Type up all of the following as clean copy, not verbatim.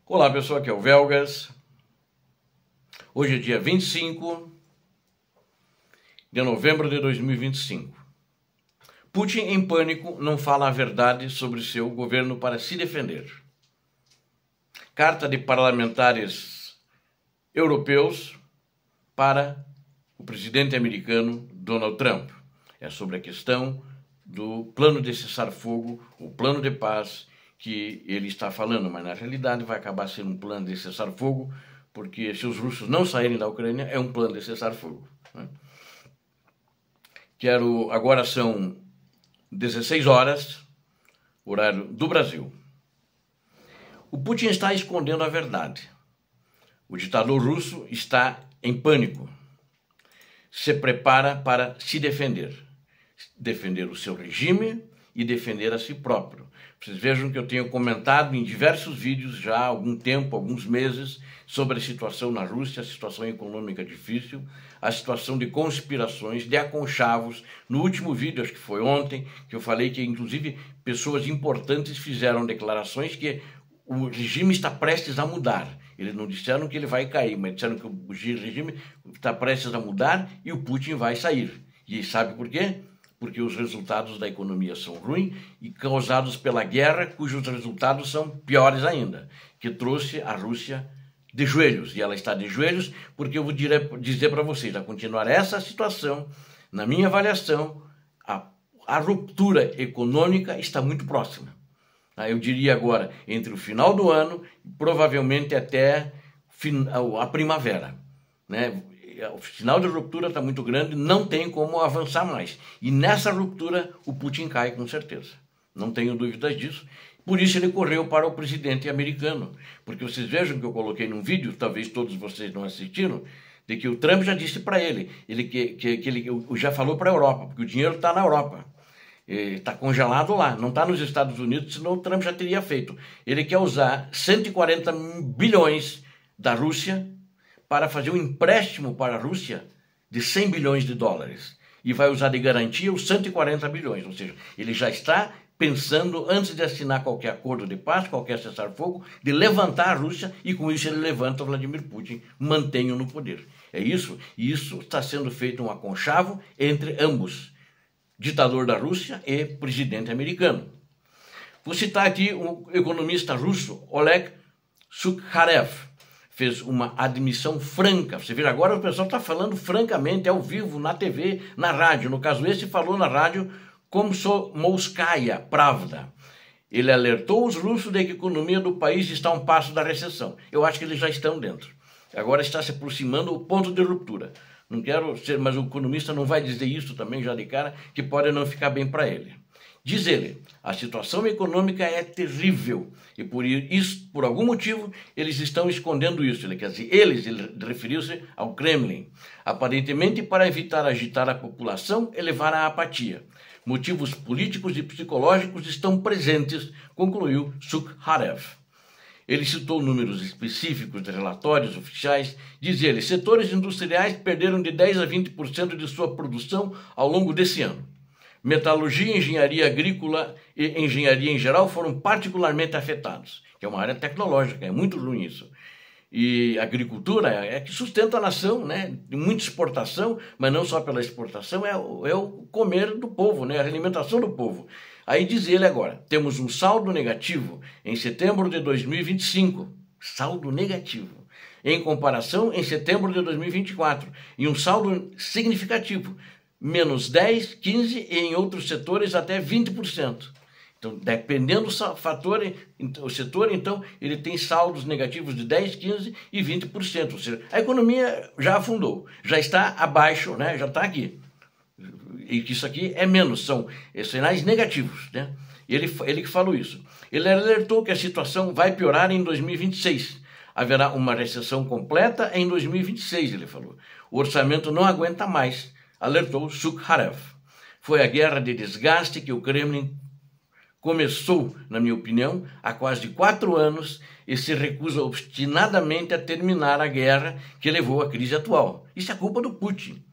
Olá pessoal, aqui é o Velgas. Hoje é dia 25 de novembro de 2025. Putin, em pânico, não fala a verdade sobre seu governo para se defender. Carta de parlamentares europeus para o presidente americano Donald Trump. É sobre a questão do plano de cessar-fogo, o plano de paz que ele está falando, mas na realidade vai acabar sendo um plano de cessar-fogo, porque se os russos não saírem da Ucrânia, é um plano de cessar-fogo. Agora são 16 horas, horário do Brasil. O Putin está escondendo a verdade. O ditador russo está em pânico. Se prepara para se defender. Defender o seu regime e defender a si próprio. Vocês vejam que eu tenho comentado em diversos vídeos já há algum tempo, alguns meses, sobre a situação na Rússia, a situação econômica difícil, a situação de conspirações, de aconchavos. No último vídeo, acho que foi ontem, que eu falei que inclusive pessoas importantes fizeram declarações que o regime está prestes a mudar. Eles não disseram que ele vai cair, mas disseram que o regime está prestes a mudar e o Putin vai sair. E sabe por quê? Porque os resultados da economia são ruins e causados pela guerra, cujos resultados são piores ainda, que trouxe a Rússia de joelhos. E ela está de joelhos porque eu vou dizer para vocês, a continuar essa situação, na minha avaliação, a ruptura econômica está muito próxima. Eu diria agora, entre o final do ano e provavelmente até a primavera, né? O sinal de ruptura está muito grande, não tem como avançar mais. E nessa ruptura o Putin cai com certeza. Não tenho dúvidas disso. Por isso ele correu para o presidente americano. Porque vocês vejam que eu coloquei num vídeo, talvez todos vocês não assistiram, de que o Trump já disse para ele que ele já falou para a Europa, porque o dinheiro está na Europa. Está congelado lá, não está nos Estados Unidos, senão o Trump já teria feito. Ele quer usar 140 bilhões da Rússia para fazer um empréstimo para a Rússia de 100 bilhões de dólares. E vai usar de garantia os 140 bilhões. Ou seja, ele já está pensando, antes de assinar qualquer acordo de paz, qualquer cessar-fogo, de levantar a Rússia e com isso ele levanta o Vladimir Putin, mantém-o no poder. É isso. E isso está sendo feito um aconchavo entre ambos, ditador da Rússia e presidente americano. Vou citar aqui o economista russo Oleg Sukharev. Fez uma admissão franca. Você vê, agora o pessoal está falando francamente, ao vivo, na TV, na rádio. No caso, esse falou na rádio Komsomolskaya Pravda. Ele alertou os russos de que a economia do país está a um passo da recessão. Eu acho que eles já estão dentro. Agora está se aproximando o ponto de ruptura. Não quero ser, mas o economista não vai dizer isso também já de cara, que pode não ficar bem para ele. Diz ele, a situação econômica é terrível e por algum motivo eles estão escondendo isso. Ele referiu-se ao Kremlin, aparentemente para evitar agitar a população e levar à apatia. Motivos políticos e psicológicos estão presentes, concluiu Sukharev. Ele citou números específicos de relatórios oficiais. Diz ele, setores industriais perderam de 10% a 20% de sua produção ao longo desse ano. Metalurgia, engenharia agrícola e engenharia em geral foram particularmente afetados, que é uma área tecnológica, é muito ruim isso. E a agricultura é que sustenta a nação, né? Muita exportação, mas não só pela exportação, é o comer do povo, né? A alimentação do povo. Aí diz ele agora, temos um saldo negativo em setembro de 2025, saldo negativo, em comparação em setembro de 2024, e um saldo significativo, menos 10, 15 e em outros setores até 20%. Então, dependendo do fator, o setor, então, ele tem saldos negativos de 10, 15 e 20%. Ou seja, a economia já afundou, já está abaixo, né? Já está aqui. E que isso aqui é menos, são sinais negativos, né? Ele que falou isso. Ele alertou que a situação vai piorar em 2026. Haverá uma recessão completa em 2026, ele falou. O orçamento não aguenta mais, alertou Sukharev. Foi a guerra de desgaste que o Kremlin começou, na minha opinião, há quase 4 anos e se recusa obstinadamente a terminar a guerra que levou à crise atual. Isso é culpa do Putin,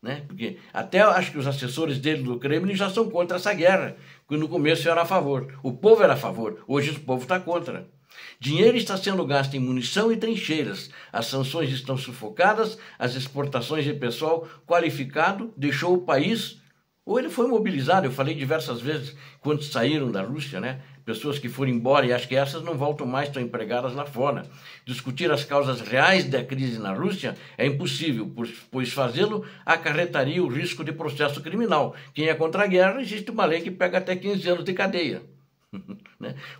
né? Porque até acho que os assessores dele do Kremlin já são contra essa guerra, que no começo era a favor. O povo era a favor, hoje o povo está contra. Dinheiro está sendo gasto em munição e trincheiras. As sanções estão sufocadas, as exportações de pessoal qualificado deixou o país, ou ele foi mobilizado. Eu falei diversas vezes quando saíram da Rússia, né? Pessoas que foram embora, e acho que essas não voltam mais, estão empregadas lá fora. Discutir as causas reais da crise na Rússia é impossível, pois fazê-lo acarretaria o risco de processo criminal. Quem é contra a guerra, existe uma lei que pega até 15 anos de cadeia.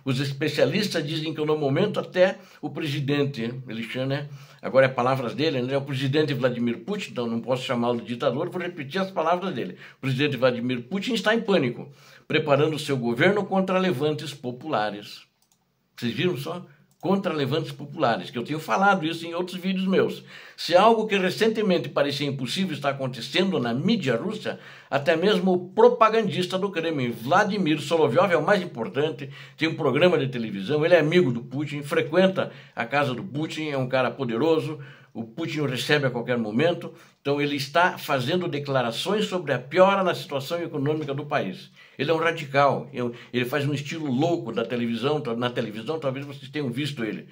Os especialistas dizem que no momento até o presidente, né, agora é palavras dele, né, é o presidente Vladimir Putin, então não posso chamá-lo de ditador, vou repetir as palavras dele. O presidente Vladimir Putin está em pânico, preparando seu governo contra levantes populares. Vocês viram só? Contra levantes populares, que eu tenho falado isso em outros vídeos meus. Se algo que recentemente parecia impossível está acontecendo na mídia russa, até mesmo o propagandista do Kremlin, Vladimir Solovyov, é o mais importante, tem um programa de televisão, ele é amigo do Putin, frequenta a casa do Putin, é um cara poderoso, o Putin o recebe a qualquer momento, então ele está fazendo declarações sobre a piora na situação econômica do país. Ele é um radical, ele faz um estilo louco da televisão, na televisão talvez vocês tenham visto ele.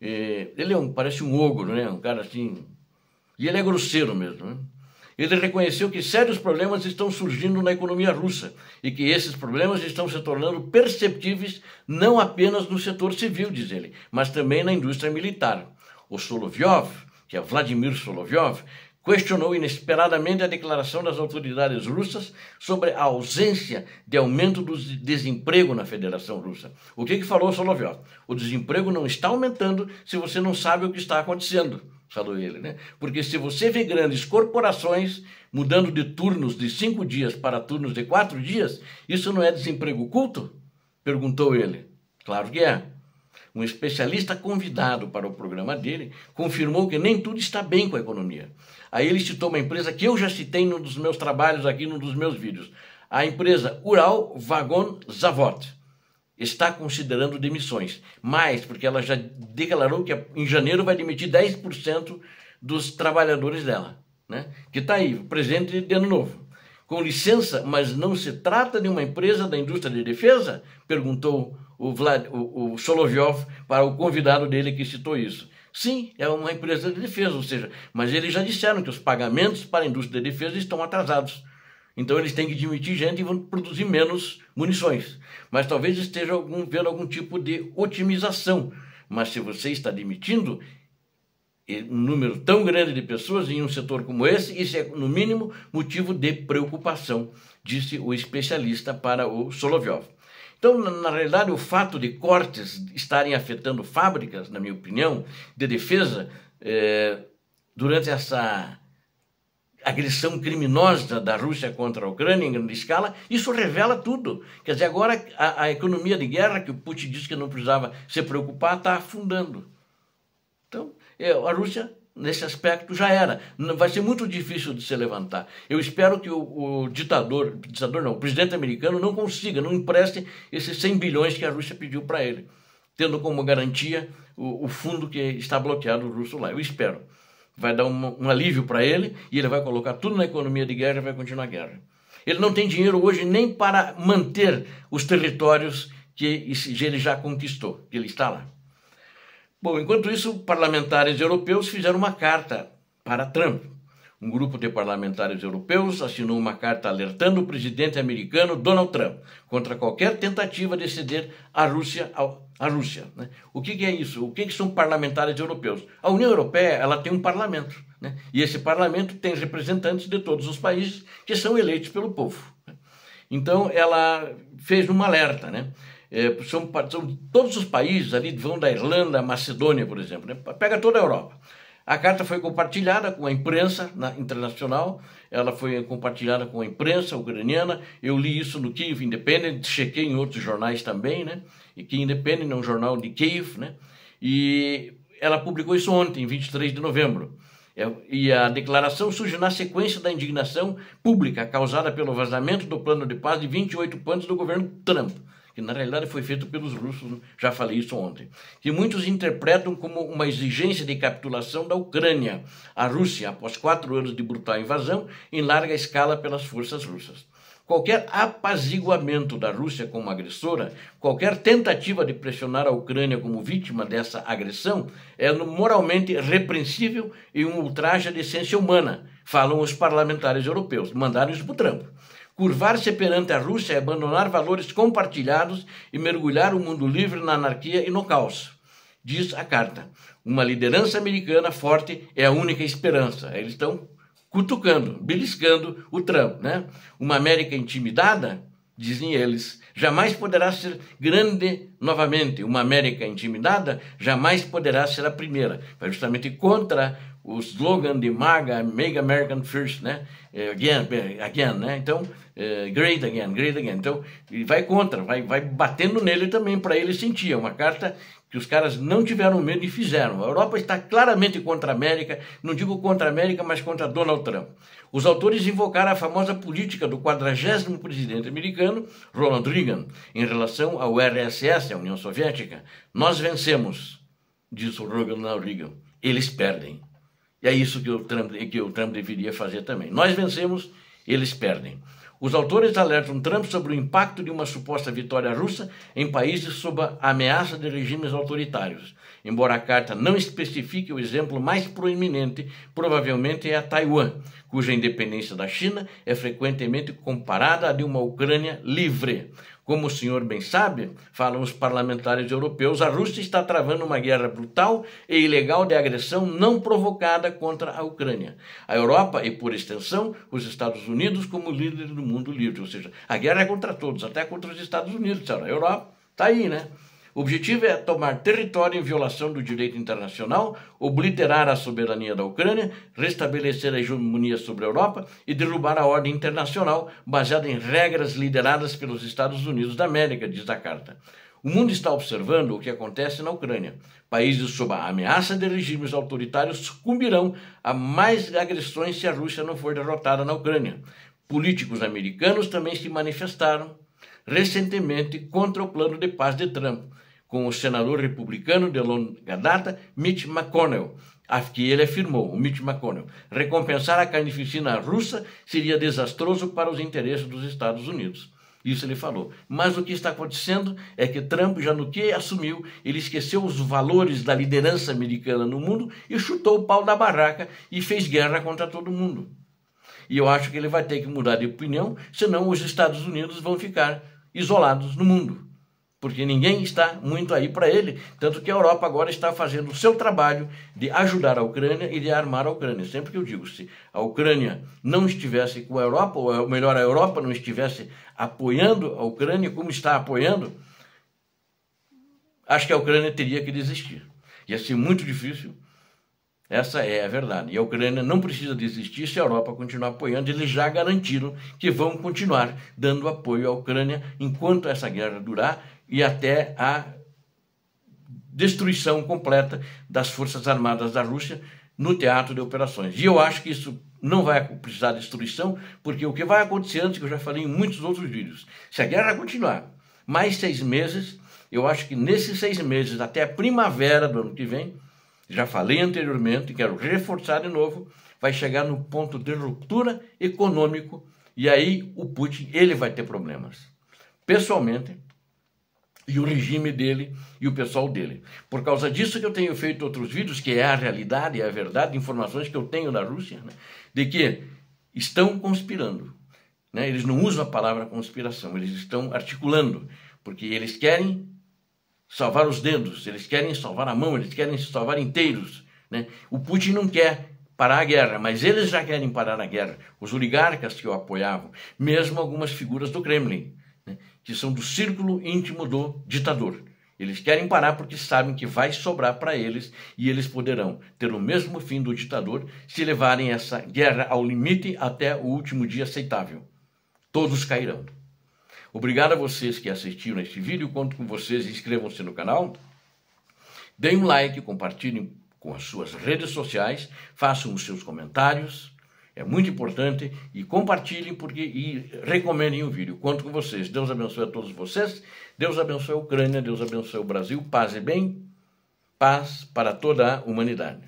Ele parece um ogro, né? Um cara assim, e ele é grosseiro mesmo, né? Ele reconheceu que sérios problemas estão surgindo na economia russa e que esses problemas estão se tornando perceptíveis não apenas no setor civil, diz ele, mas também na indústria militar. O Solovyov, que é Vladimir Solovyov, questionou inesperadamente a declaração das autoridades russas sobre a ausência de aumento do desemprego na Federação Russa. O que falou Solovyov? O desemprego não está aumentando se você não sabe o que está acontecendo, falou ele, né? Porque se você vê grandes corporações mudando de turnos de 5 dias para turnos de 4 dias, isso não é desemprego oculto? Perguntou ele. Claro que é. Um especialista convidado para o programa dele confirmou que nem tudo está bem com a economia. Aí ele citou uma empresa que eu já citei num dos meus trabalhos aqui, num dos meus vídeos. A empresa Ural Vagon Zavod está considerando demissões. Mais, porque ela já declarou que em janeiro vai demitir 10% dos trabalhadores dela, né? Que está aí, presente de ano novo. Com licença, mas não se trata de uma empresa da indústria de defesa? Perguntou o Solovyov para o convidado dele que citou isso. Sim, é uma empresa de defesa, ou seja, mas eles já disseram que os pagamentos para a indústria de defesa estão atrasados. Então eles têm que demitir gente e vão produzir menos munições. Mas talvez esteja vendo algum tipo de otimização. Mas se você está demitindo um número tão grande de pessoas em um setor como esse, isso é, no mínimo, motivo de preocupação, disse o especialista para o Solovyov. Então, na realidade, o fato de cortes estarem afetando fábricas, na minha opinião, de defesa, durante essa agressão criminosa da Rússia contra a Ucrânia em grande escala, isso revela tudo. Quer dizer, agora a economia de guerra, que o Putin disse que não precisava se preocupar, está afundando. Então, a Rússia, nesse aspecto, já era. Vai ser muito difícil de se levantar. Eu espero que o presidente americano não consiga, não empreste esses 100 bilhões que a Rússia pediu para ele, tendo como garantia o fundo que está bloqueado russo lá. Eu espero. Vai dar um alívio para ele e ele vai colocar tudo na economia de guerra e vai continuar a guerra. Ele não tem dinheiro hoje nem para manter os territórios que ele já conquistou, que ele está lá. Bom, enquanto isso, parlamentares europeus fizeram uma carta para Trump. Um grupo de parlamentares europeus assinou uma carta alertando o presidente americano Donald Trump contra qualquer tentativa de ceder a Rússia, né? O que é isso? O que são parlamentares europeus? A União Europeia, ela tem um parlamento, né? E esse parlamento tem representantes de todos os países que são eleitos pelo povo, né? Então, ela fez um alerta, né? São todos os países ali, vão da Irlanda, Macedônia, por exemplo, né? Pega toda a Europa. A carta foi compartilhada com a imprensa internacional, ela foi compartilhada com a imprensa ucraniana, eu li isso no Kyiv Independent, chequei em outros jornais também, né? E Kyiv Independent é um jornal de Kyiv, né? E ela publicou isso ontem, 23 de novembro. E a declaração surge na sequência da indignação pública causada pelo vazamento do plano de paz de 28 pontos do governo Trump, que na realidade foi feito pelos russos, já falei isso ontem, que muitos interpretam como uma exigência de capitulação da Ucrânia à Rússia após 4 anos de brutal invasão em larga escala pelas forças russas. Qualquer apaziguamento da Rússia como agressora, qualquer tentativa de pressionar a Ucrânia como vítima dessa agressão é moralmente repreensível e um ultraje à decência humana, falam os parlamentares europeus. Mandaram isso para o Trump. Curvar-se perante a Rússia é abandonar valores compartilhados e mergulhar o mundo livre na anarquia e no caos, diz a carta. Uma liderança americana forte é a única esperança. Eles estão cutucando, beliscando o Trump, né? Uma América intimidada, dizem eles, jamais poderá ser grande novamente. Uma América intimidada jamais poderá ser a primeira. Vai justamente contra o slogan de MAGA, Make America First, né? Again, né? Então, great again. Então, ele vai contra, vai batendo nele também para ele sentir. É uma carta que os caras não tiveram medo e fizeram. A Europa está claramente contra a América, não digo contra a América, mas contra Donald Trump. Os autores invocaram a famosa política do 40º presidente americano, Ronald Reagan, em relação ao URSS, a União Soviética. Nós vencemos, diz o Ronald Reagan, eles perdem. E é isso que o Trump deveria fazer também. Nós vencemos, eles perdem. Os autores alertam Trump sobre o impacto de uma suposta vitória russa em países sob a ameaça de regimes autoritários. Embora a carta não especifique o exemplo mais proeminente, provavelmente é a Taiwan, cuja independência da China é frequentemente comparada à de uma Ucrânia livre. Como o senhor bem sabe, falam os parlamentares europeus, a Rússia está travando uma guerra brutal e ilegal de agressão não provocada contra a Ucrânia. A Europa e, por extensão, os Estados Unidos como líderes do mundo livre. Ou seja, a guerra é contra todos, até contra os Estados Unidos. A Europa está aí, né? O objetivo é tomar território em violação do direito internacional, obliterar a soberania da Ucrânia, restabelecer a hegemonia sobre a Europa e derrubar a ordem internacional baseada em regras lideradas pelos Estados Unidos da América, diz a carta. O mundo está observando o que acontece na Ucrânia. Países sob a ameaça de regimes autoritários sucumbirão a mais agressões se a Rússia não for derrotada na Ucrânia. Políticos americanos também se manifestaram recentemente contra o plano de paz de Trump, com o senador republicano de longa data, Mitch McConnell, que ele afirmou, o Mitch McConnell, recompensar a carnificina russa seria desastroso para os interesses dos Estados Unidos. Isso ele falou. Mas o que está acontecendo é que Trump, já no que assumiu, ele esqueceu os valores da liderança americana no mundo e chutou o pau da barraca e fez guerra contra todo mundo. E eu acho que ele vai ter que mudar de opinião, senão os Estados Unidos vão ficar isolados no mundo. Porque ninguém está muito aí para ele, tanto que a Europa agora está fazendo o seu trabalho de ajudar a Ucrânia e de armar a Ucrânia. Sempre que eu digo, se a Ucrânia não estivesse com a Europa, ou melhor, a Europa não estivesse apoiando a Ucrânia como está apoiando, acho que a Ucrânia teria que desistir. Ia ser muito difícil, essa é a verdade. E a Ucrânia não precisa desistir se a Europa continuar apoiando. Eles já garantiram que vão continuar dando apoio à Ucrânia enquanto essa guerra durar, e até a destruição completa das Forças Armadas da Rússia no teatro de operações. E eu acho que isso não vai precisar de destruição, porque o que vai acontecer antes, que eu já falei em muitos outros vídeos, se a guerra continuar mais 6 meses, eu acho que nesses 6 meses, até a primavera do ano que vem, já falei anteriormente, quero reforçar de novo, vai chegar no ponto de ruptura econômico, e aí o Putin, ele vai ter problemas. Pessoalmente, e o regime dele e o pessoal dele. Por causa disso que eu tenho feito outros vídeos, que é a realidade, é a verdade, informações que eu tenho da Rússia, né, de que estão conspirando. Né? Eles não usam a palavra conspiração, eles estão articulando, porque eles querem salvar os dedos, eles querem salvar a mão, eles querem se salvar inteiros. Né? O Putin não quer parar a guerra, mas eles já querem parar a guerra. Os oligarcas que o apoiavam, mesmo algumas figuras do Kremlin, que são do círculo íntimo do ditador. Eles querem parar porque sabem que vai sobrar para eles e eles poderão ter o mesmo fim do ditador se levarem essa guerra ao limite até o último dia aceitável. Todos cairão. Obrigado a vocês que assistiram este vídeo. Conto com vocês, inscrevam-se no canal, deem um like, compartilhem com as suas redes sociais, façam os seus comentários. É muito importante, e compartilhem e recomendem o vídeo. Conto com vocês. Deus abençoe a todos vocês. Deus abençoe a Ucrânia. Deus abençoe o Brasil. Paz e bem. Paz para toda a humanidade.